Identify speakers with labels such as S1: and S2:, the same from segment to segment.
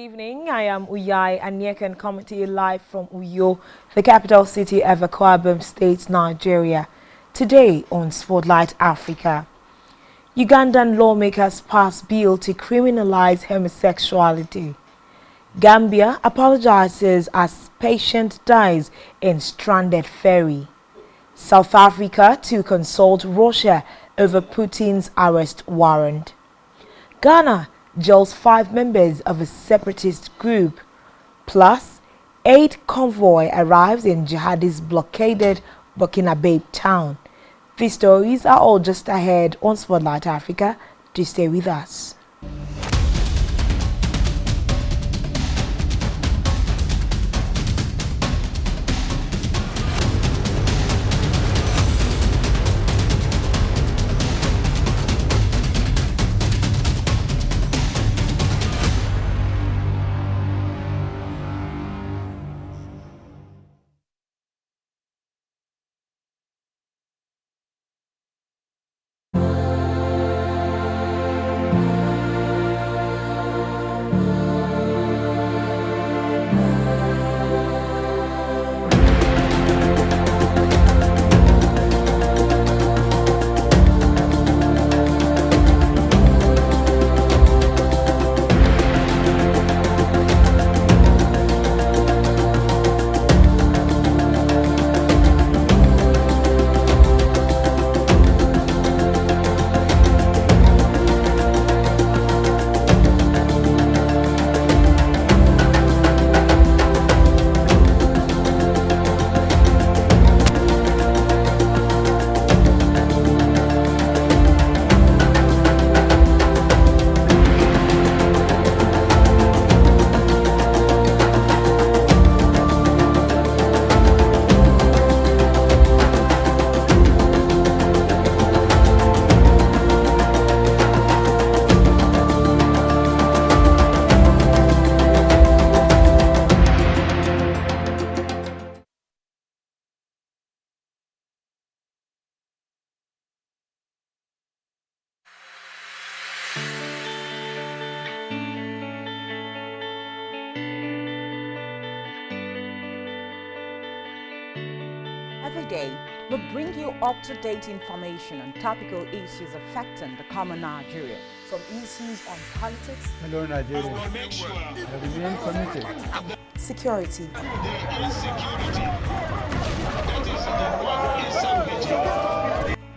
S1: evening. I am Uyai Anyeken coming to you live from Uyo, the capital city of Akwa Ibom State, Nigeria. Today on Spotlight Africa, Ugandan lawmakers pass bill to criminalize homosexuality. Gambia apologizes as patient dies in stranded ferry. South Africa to consult Russia over Putin's arrest warrant. Ghana jails 5 members of a separatist group. Plus, aid convoy arrives in jihadist blockaded Burkinabe town. These stories are all just ahead on Spotlight Africa. Do stay with us.
S2: Every day, we bring you up-to-date information on topical issues affecting the common Nigerian. From issues on politics,
S3: hello Nigeria, I remain committed.
S1: Security,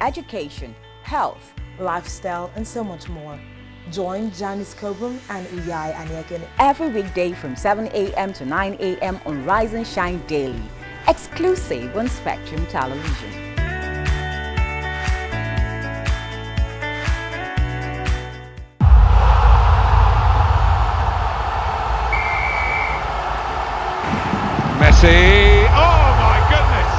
S2: education, health,
S1: lifestyle, and so much more. Join Janice Kobum and Uyai Anyeken
S2: every weekday from 7 a.m. to 9 a.m. on Rise and Shine Daily, exclusive on Spectrum Television.
S4: Messi! Oh my goodness!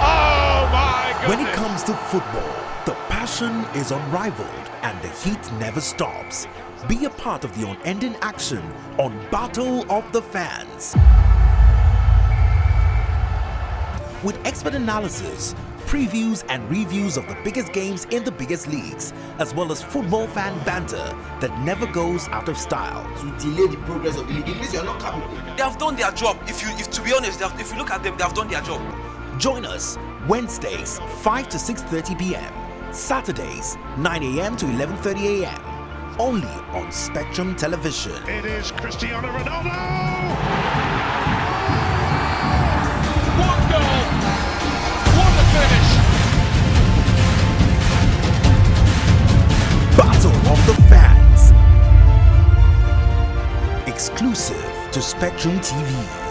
S4: Oh my goodness!
S5: When it comes to football, the passion is unrivaled and the heat never stops. Be a part of the unending action on Battle of the Fans. With expert analysis, previews and reviews of the biggest games in the biggest leagues, as well as football fan banter that never goes out of style.
S6: To delay the progress of the league, it means you're not capable.
S7: They have done their job. If to be honest, if you look at them, they have done their job.
S5: Join us Wednesdays 5 to 6:30 p.m. Saturdays 9 a.m. to 11:30 a.m. Only on Spectrum Television.
S4: It is Cristiano Ronaldo! What goal! What a finish!
S5: Battle of the Fans. Exclusive to Spectrum TV.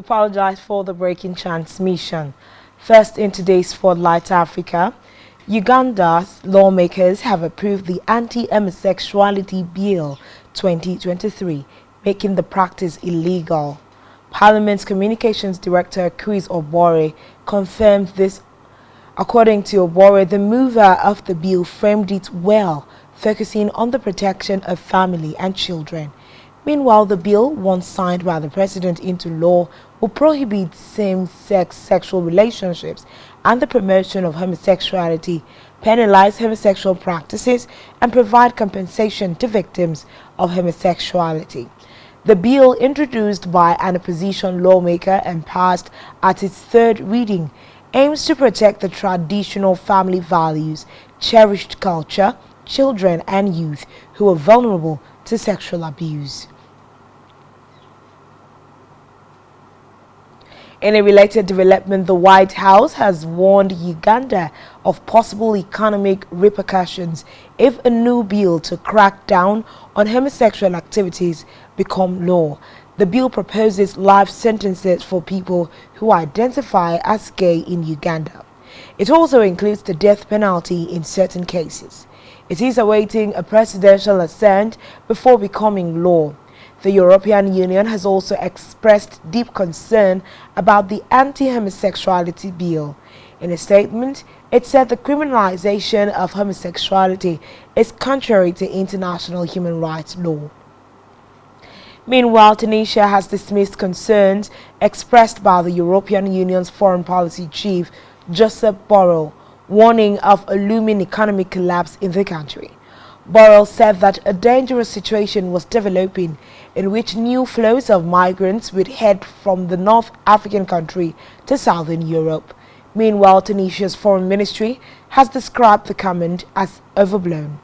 S1: apologize for the breaking transmission. First, in today's Spotlight Africa, Uganda's lawmakers have approved the Anti-Homosexuality Bill 2023, making the practice illegal. Parliament's Communications Director Chris Obore confirmed this. According to Obore, the mover of the bill framed it well, focusing on the protection of family and children. Meanwhile, the bill, once signed by the president into law, will prohibit same-sex sexual relationships and the promotion of homosexuality, penalize homosexual practices, and provide compensation to victims of homosexuality. The bill, introduced by an opposition lawmaker and passed at its third reading, aims to protect the traditional family values, cherished culture, children and youth who are vulnerable to sexual abuse. In a related development, the White House has warned Uganda of possible economic repercussions if a new bill to crack down on homosexual activities become law. The bill proposes life sentences for people who identify as gay in Uganda. It also includes the death penalty in certain cases. It is awaiting a presidential assent before becoming law. The European Union has also expressed deep concern about the anti-homosexuality bill. In a statement, it said the criminalization of homosexuality is contrary to international human rights law. Meanwhile, Tunisia has dismissed concerns expressed by the European Union's foreign policy chief, Joseph Borrell, warning of a looming economic collapse in the country. Borrell said that a dangerous situation was developing in which new flows of migrants would head from the North African country to Southern Europe. Meanwhile, Tunisia's foreign ministry has described the comment as overblown.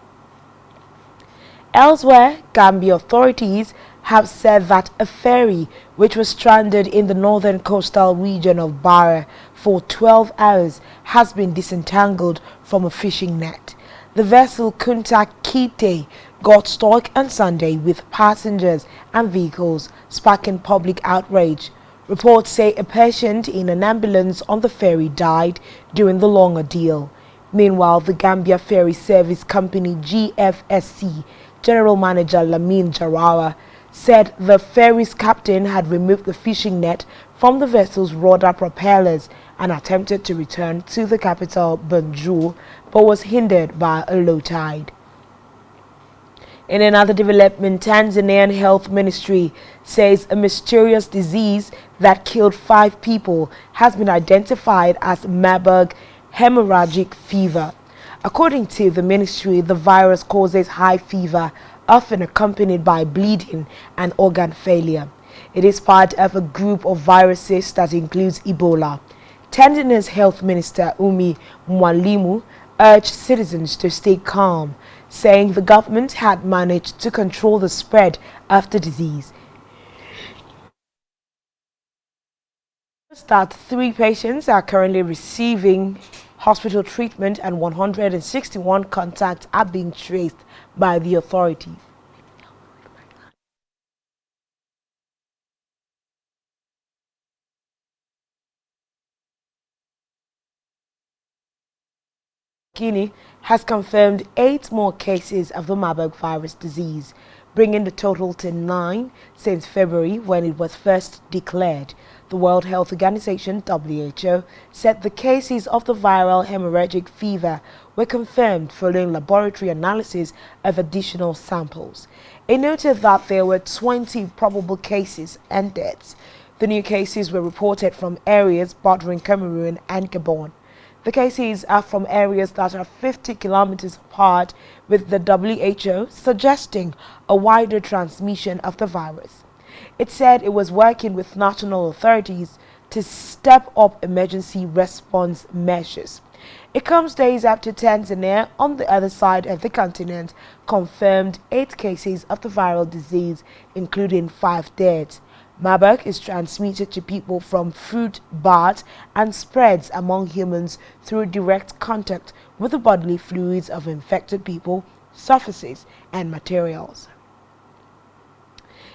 S1: Elsewhere, Gambia authorities have said that a ferry which was stranded in the northern coastal region of Barra for 12 hours has been disentangled from a fishing net. The vessel Kunta Kite got stuck on Sunday with passengers and vehicles, sparking public outrage. Reports say a patient in an ambulance on the ferry died during the long ordeal. Meanwhile, the Gambia Ferry Service Company GFSC General Manager Lamin Jarawa said the ferry's captain had removed the fishing net from the vessel's rudder propellers and attempted to return to the capital, Banjul, but was hindered by a low tide. In another development, Tanzanian Health Ministry says a mysterious disease that killed 5 people has been identified as Marburg hemorrhagic fever. According to the ministry, the virus causes high fever, often accompanied by bleeding and organ failure. It is part of a group of viruses that includes Ebola. Tanzania's health minister, Umi Mwalimu, urged citizens to stay calm, saying the government had managed to control the spread of the disease. That 3 patients are currently receiving hospital treatment and 161 contacts are being traced by the authorities. Guinea has confirmed 8 more cases of the Marburg virus disease, bringing the total to 9 since February when it was first declared. The World Health Organization (WHO) said the cases of the viral hemorrhagic fever were confirmed following laboratory analysis of additional samples. It noted that there were 20 probable cases and deaths. The new cases were reported from areas bordering Cameroon and Gabon. The cases are from areas that are 50 kilometers apart, with the WHO suggesting a wider transmission of the virus. It said it was working with national authorities to step up emergency response measures. It comes days after Tanzania, on the other side of the continent, confirmed 8 cases of the viral disease, including 5 deaths. Marburg is transmitted to people from fruit bats and spreads among humans through direct contact with the bodily fluids of infected people, surfaces, and materials.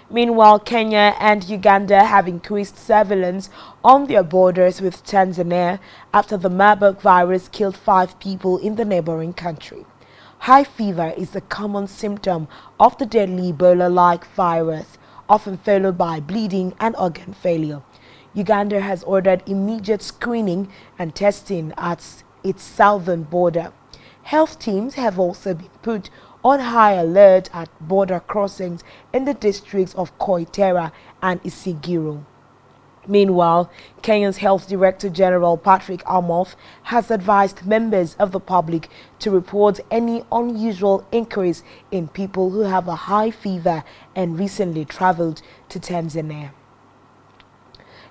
S1: Meanwhile, Kenya and Uganda have increased surveillance on their borders with Tanzania after the Marburg virus killed 5 people in the neighboring country. High fever is a common symptom of the deadly Ebola-like virus, often followed by bleeding and organ failure. Uganda has ordered immediate screening and testing at its southern border. Health teams have also been put on high alert at border crossings in the districts of Koitera and Isigiro. Meanwhile, Kenya's Health Director General Patrick Amoth has advised members of the public to report any unusual increase in people who have a high fever and recently traveled to Tanzania.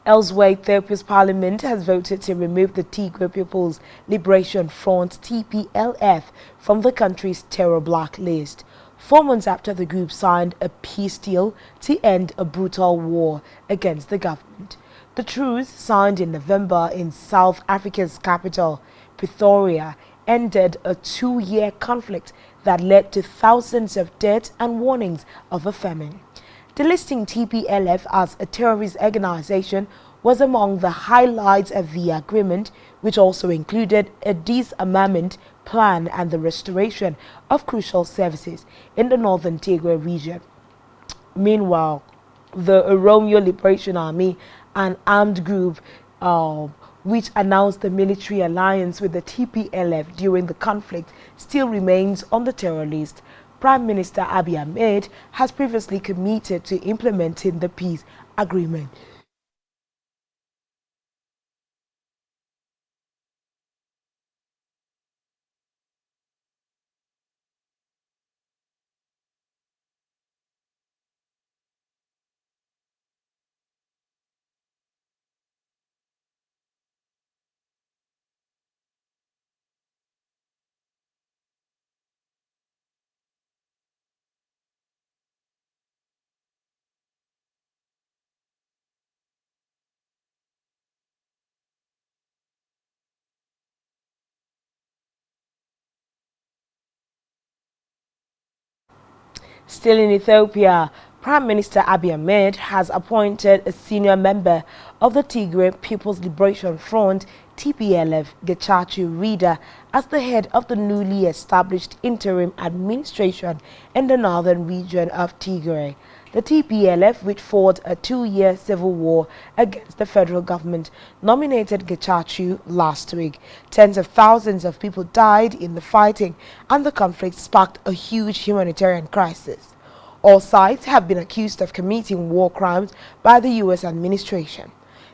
S1: Elsewhere, Ethiopia's parliament has voted to remove the Tigray People's Liberation Front (TPLF) from the country's terror blacklist, 4 months after the group signed a peace deal to end a brutal war against the government. The truce, signed in November in South Africa's capital, Pretoria, ended a 2-year conflict that led to thousands of deaths and warnings of a famine. Delisting TPLF as a terrorist organization was among the highlights of the agreement, which also included a disarmament plan and the restoration of crucial services in the northern Tigray region. Meanwhile, the Oromo Liberation Army, an armed group which announced the military alliance with the TPLF during the conflict, still remains on the terror list. Prime Minister Abiy Ahmed has previously committed to implementing the peace agreement. Still in Ethiopia, Prime Minister Abiy Ahmed has appointed a senior member of the Tigray People's Liberation Front (TPLF), Getachew Reda, as the head of the newly established interim administration in the northern region of Tigray. The TPLF, which fought a 2-year civil war against the federal government, nominated Getachew last week. Tens of thousands of people died in the fighting, and the conflict sparked a huge humanitarian crisis. All sides have been accused of committing war crimes by the U.S. administration.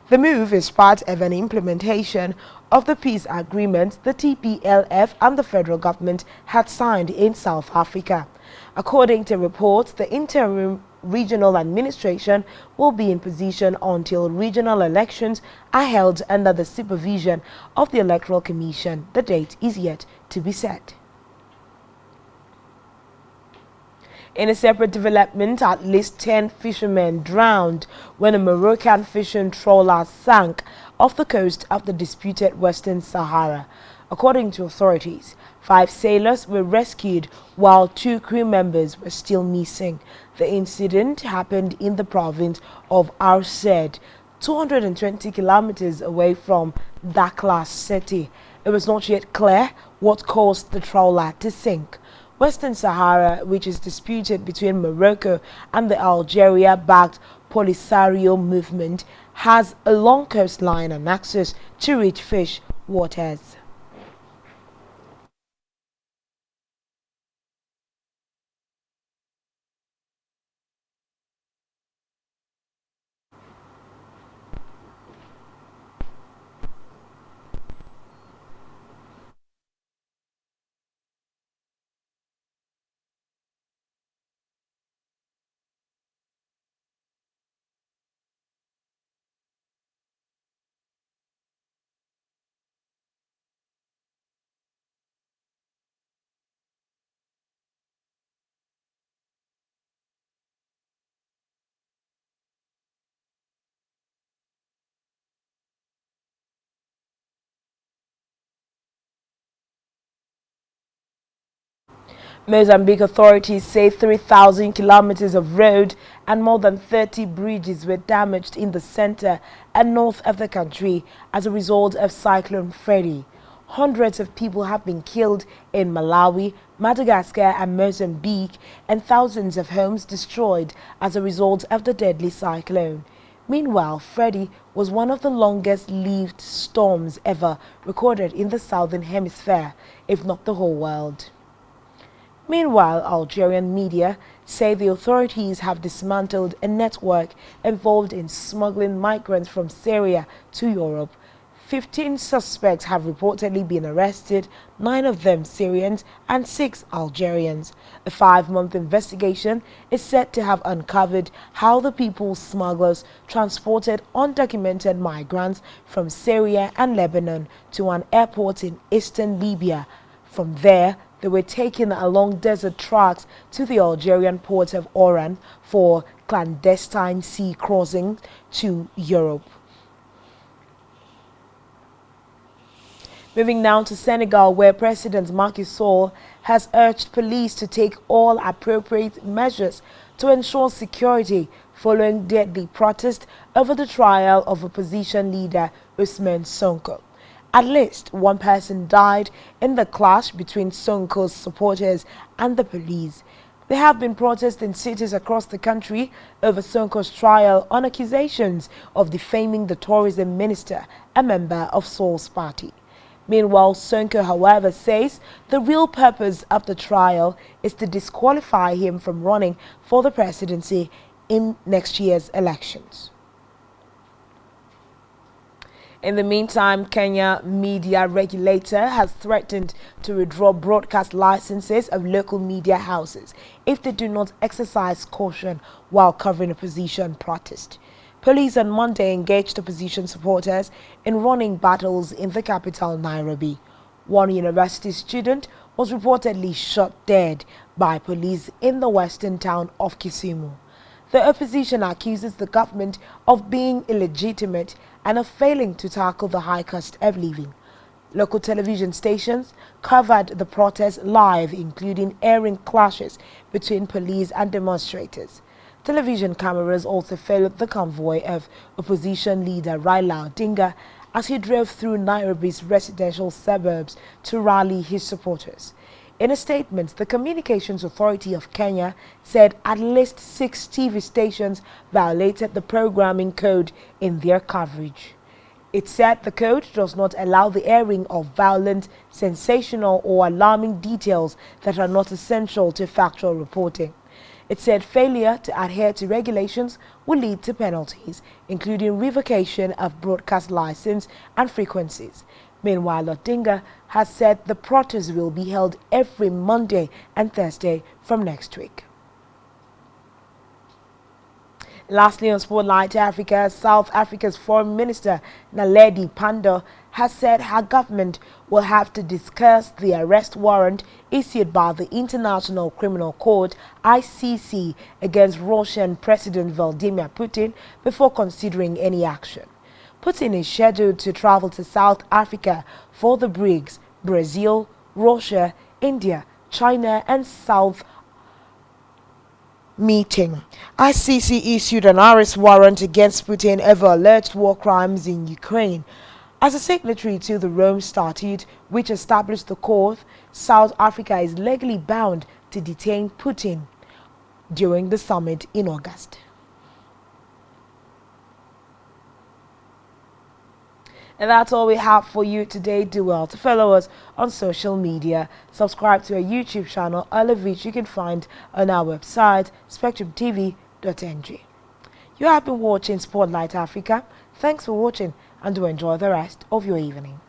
S1: The move is part of an implementation of the peace agreement the TPLF and the federal government had signed in South Africa. According to reports, the interim regional administration will be in position until regional elections are held under the supervision of the Electoral Commission. The date is yet to be set. In a separate development, at least 10 fishermen drowned when a Moroccan fishing trawler sank off the coast of the disputed Western Sahara. According to authorities, 5 sailors were rescued while 2 crew members were still missing. The incident happened in the province of Arsed, 220 kilometers away from Dakhla city. It was not yet clear what caused the trawler to sink. Western Sahara, which is disputed between Morocco and the Algeria-backed Polisario movement, has a long coastline and access to rich fish waters. Mozambique authorities say 3,000 kilometers of road and more than 30 bridges were damaged in the center and north of the country as a result of Cyclone Freddy. Hundreds of people have been killed in Malawi, Madagascar and Mozambique, and thousands of homes destroyed as a result of the deadly cyclone. Meanwhile, Freddy was one of the longest-lived storms ever recorded in the southern hemisphere, if not the whole world. Meanwhile, Algerian media say the authorities have dismantled a network involved in smuggling migrants from Syria to Europe. 15 suspects have reportedly been arrested, 9 of them Syrians and 6 Algerians. A 5-month investigation is said to have uncovered how the people smugglers transported undocumented migrants from Syria and Lebanon to an airport in eastern Libya. From there, they were taken along desert tracks to the Algerian port of Oran for clandestine sea crossing to Europe. Moving now to Senegal, where President Macky Sall has urged police to take all appropriate measures to ensure security following deadly protest over the trial of opposition leader Ousmane Sonko. At least one person died in the clash between Sonko's supporters and the police. There have been protests in cities across the country over Sonko's trial on accusations of defaming the tourism minister, a member of Sall's party. Meanwhile, Sonko, however, says the real purpose of the trial is to disqualify him from running for the presidency in next year's elections. In the meantime, Kenya media regulator has threatened to withdraw broadcast licenses of local media houses if they do not exercise caution while covering opposition protest. Police on Monday engaged opposition supporters in running battles in the capital, Nairobi. One university student was reportedly shot dead by police in the western town of Kisumu. The opposition accuses the government of being illegitimate and of failing to tackle the high cost of living. Local television stations covered the protest live, including airing clashes between police and demonstrators. Television cameras also followed the convoy of opposition leader Raila Odinga as he drove through Nairobi's residential suburbs to rally his supporters. In a statement, the Communications Authority of Kenya said at least 6 TV stations violated the programming code in their coverage. It said the code does not allow the airing of violent, sensational or alarming details that are not essential to factual reporting. It said failure to adhere to regulations will lead to penalties, including revocation of broadcast license and frequencies. Meanwhile, Odinga has said the protest will be held every Monday and Thursday from next week. Lastly, on Spotlight Africa, South Africa's Foreign Minister Naledi Pandor has said her government will have to discuss the arrest warrant issued by the International Criminal Court (ICC) against Russian President Vladimir Putin before considering any action. Putin is scheduled to travel to South Africa for the BRICS, Brazil, Russia, India, China and South meeting. ICC issued an arrest warrant against Putin over alleged war crimes in Ukraine. As a signatory to the Rome Statute, which established the court, South Africa is legally bound to detain Putin during the summit in August. And that's all we have for you today. Do well to follow us on social media. Subscribe to our YouTube channel, all of which you can find on our website, spectrumtv.ng. You have been watching Spotlight Africa. Thanks for watching and do enjoy the rest of your evening.